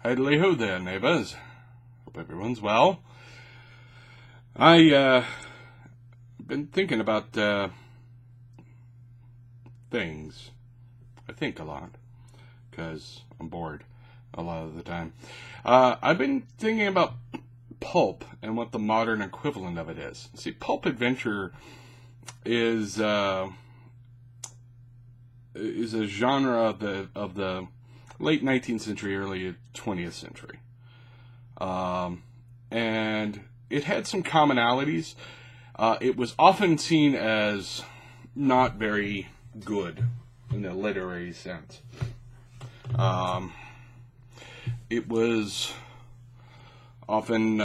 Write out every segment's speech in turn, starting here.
Idly ho there, neighbors. Hope everyone's well. I been thinking about things. I think a lot because I'm bored a lot of the time. I've been thinking about pulp and what the modern equivalent of it is. See, pulp adventure is a genre of the late 19th century, early 20th century. And it had some commonalities. It was often seen as not very good in a literary sense. It was often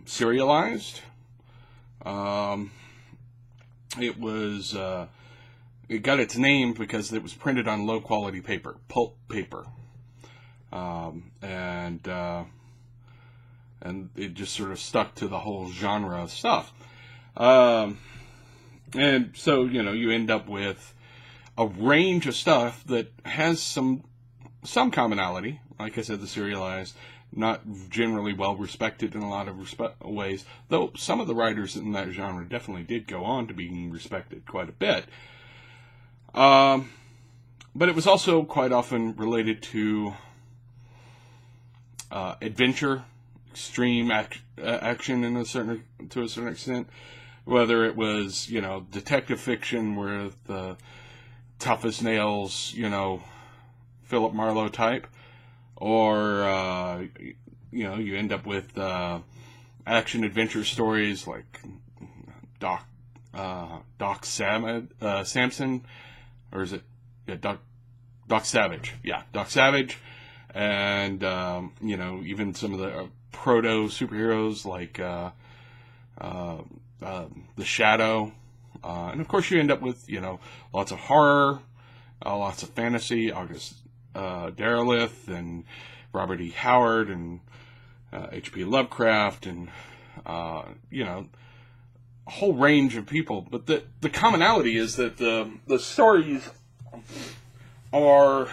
serialized. It got its name because it was printed on low quality paper, pulp paper. And it just sort of stuck to the whole genre of stuff. And so, you end up with a range of stuff that has some commonality. Like I said, the serialized, not generally well respected in a lot of ways, though some of the writers in that genre definitely did go on to being respected quite a bit. But it was also quite often related to adventure, extreme action to a certain extent. Whether it was, detective fiction with the tough as nails, Philip Marlowe type, or you end up with action adventure stories like Doc Samson, or is it Doc Savage? Yeah, Doc Savage, and even some of the proto superheroes like The Shadow, and of course you end up with lots of horror, lots of fantasy, August Derleth and Robert E. Howard and H.P. Lovecraft and a whole range of people. But the commonality is that the stories are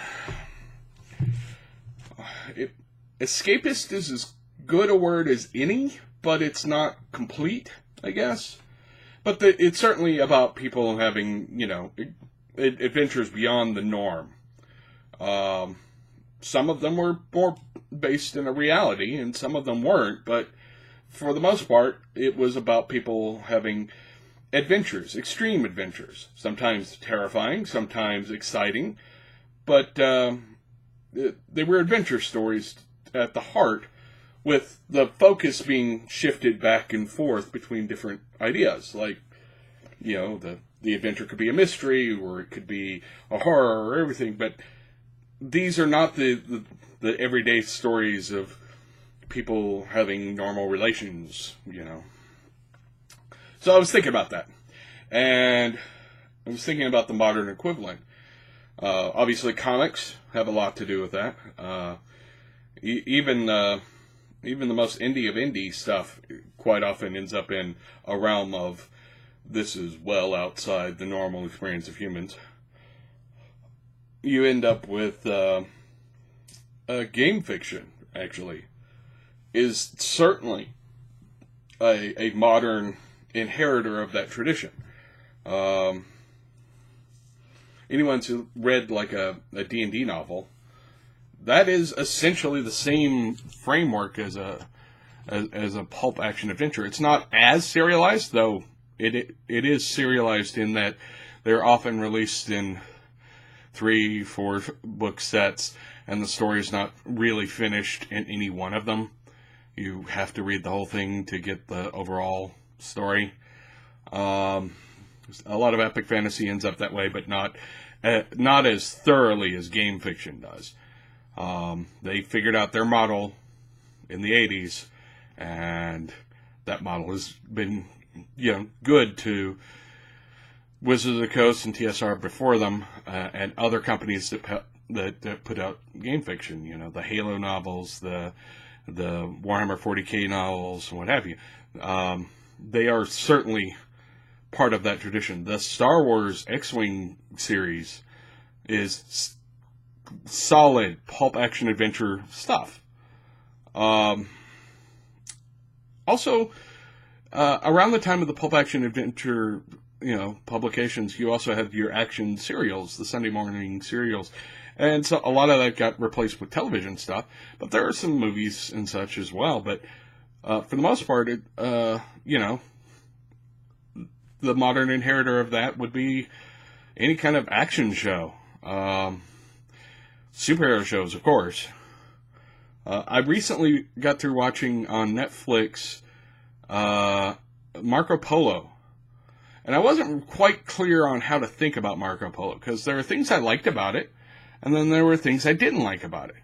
escapist is as good a word as any, but it's not complete, I guess. But it's certainly about people having, adventures beyond the norm. Some of them were more based in a reality, and some of them weren't, but for the most part, it was about people having adventures, extreme adventures. Sometimes terrifying, sometimes exciting, but they were adventure stories at the heart, with the focus being shifted back and forth between different ideas. Like, the adventure could be a mystery, or it could be a horror, or everything, but these are not the everyday stories of people having normal relations, So I was thinking about that. And I was thinking about the modern equivalent. Obviously, comics have a lot to do with that. Even the most indie of indie stuff quite often ends up in a realm of this is well outside the normal experience of humans. You end up with game fiction, actually, is certainly a modern inheritor of that tradition. Anyone who read like a D&D novel, that is essentially the same framework as a pulp action adventure. It's not as serialized, though it is serialized in that they're often released in 3-4 book sets, and the story is not really finished in any one of them. You have to read the whole thing to get the overall story. A lot of epic fantasy ends up that way, but not as thoroughly as game fiction does. They figured out their model in the 80s, and that model has been, good to Wizards of the Coast and TSR before them, and other companies that put out game fiction. The Halo novels, the Warhammer 40K novels, and what have you. They are certainly part of that tradition. The Star Wars X-Wing series is solid pulp action adventure stuff. Um, Also, around the time of the Pulp Action Adventure, publications, you also had your action serials, the Sunday morning serials. And so a lot of that got replaced with television stuff, but there are some movies and such as well. But for the most part, the modern inheritor of that would be any kind of action show. Superhero shows, of course. I recently got through watching on Netflix Marco Polo. And I wasn't quite clear on how to think about Marco Polo, because there are things I liked about it, and then there were things I didn't like about it.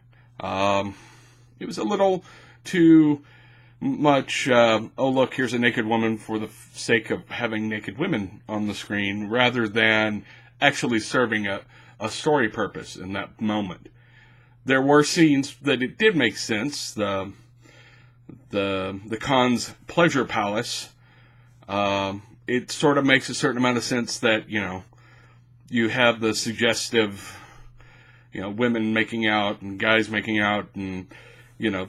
It was a little too much, oh look, here's a naked woman for the sake of having naked women on the screen, rather than actually serving a story purpose in that moment. There were scenes that it did make sense. The Khan's pleasure palace, it sort of makes a certain amount of sense that, you have the suggestive, women making out and guys making out and,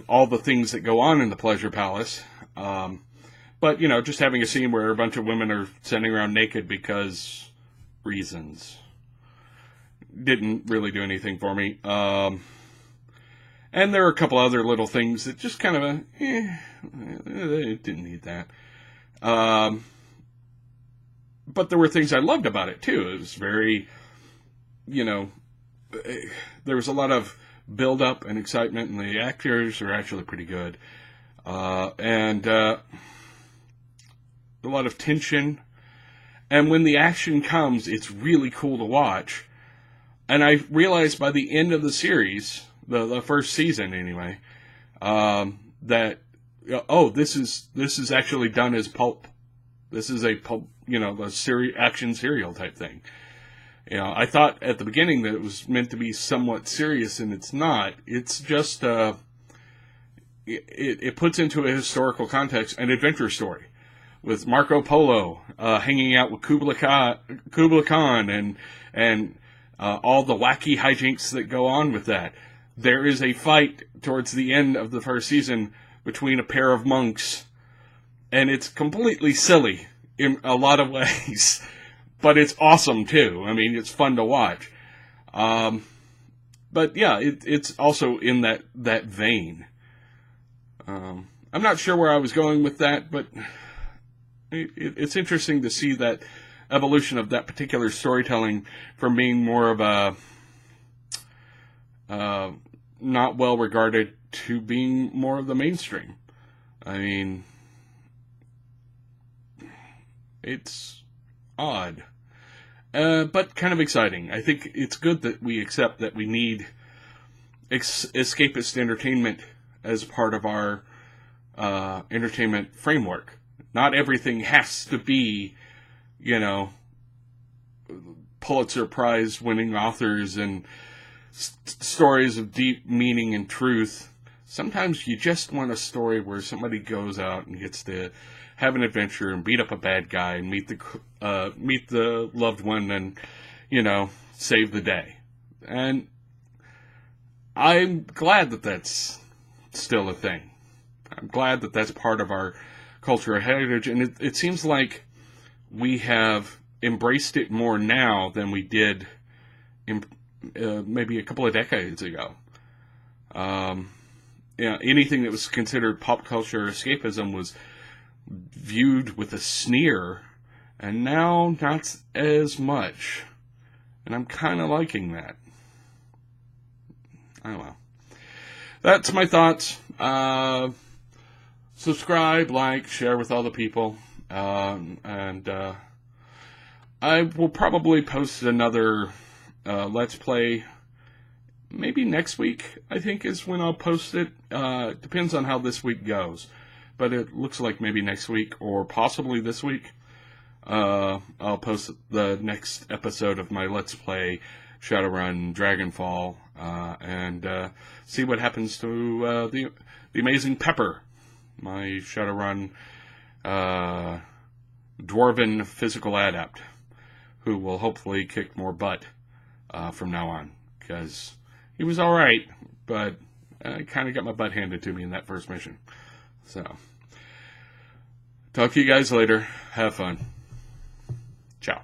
all the things that go on in the pleasure palace. But, just having a scene where a bunch of women are standing around naked because reasons didn't really do anything for me. And there are a couple other little things that just kind of, it didn't need that. But there were things I loved about it, too. It was very, there was a lot of build-up and excitement, and the actors are actually pretty good. And a lot of tension. And when the action comes, it's really cool to watch. And I realized by the end of the series, the first season anyway, that, this is actually done as pulp. This is a pulp, a action serial type thing. I thought at the beginning that it was meant to be somewhat serious, and it's not. It's just, it puts into a historical context an adventure story with Marco Polo hanging out with Kublai Khan and all the wacky hijinks that go on with that. There is a fight towards the end of the first season between a pair of monks, and it's completely silly in a lot of ways, but it's awesome too. I mean, it's fun to watch. But yeah, it's also in that vein. I'm not sure where I was going with that, but it's interesting to see that evolution of that particular storytelling from being more of a not well regarded to being more of the mainstream. I mean, it's odd, but kind of exciting. I think it's good that we accept that we need escapist entertainment as part of our entertainment framework. Not everything has to be, Pulitzer Prize winning authors and stories of deep meaning and truth. Sometimes you just want a story where somebody goes out and gets to have an adventure and beat up a bad guy and meet the loved one and, save the day. And I'm glad that that's still a thing. I'm glad that that's part of our cultural heritage, and it seems like we have embraced it more now than we did maybe a couple of decades ago. Anything that was considered pop culture escapism was viewed with a sneer, and now not as much. And I'm kind of liking that. Oh well. That's my thoughts. Subscribe, like, share with other people. And I will probably post another Let's Play maybe next week, I think is when I'll post it. Depends on how this week goes. But it looks like maybe next week or possibly this week. I'll post the next episode of my Let's Play Shadowrun Dragonfall and see what happens to the amazing Pepper, my Shadowrun dwarven physical adept, who will hopefully kick more butt from now on, because he was alright, but I kind of got my butt handed to me in that first mission. So, talk to you guys later. Have fun. Ciao.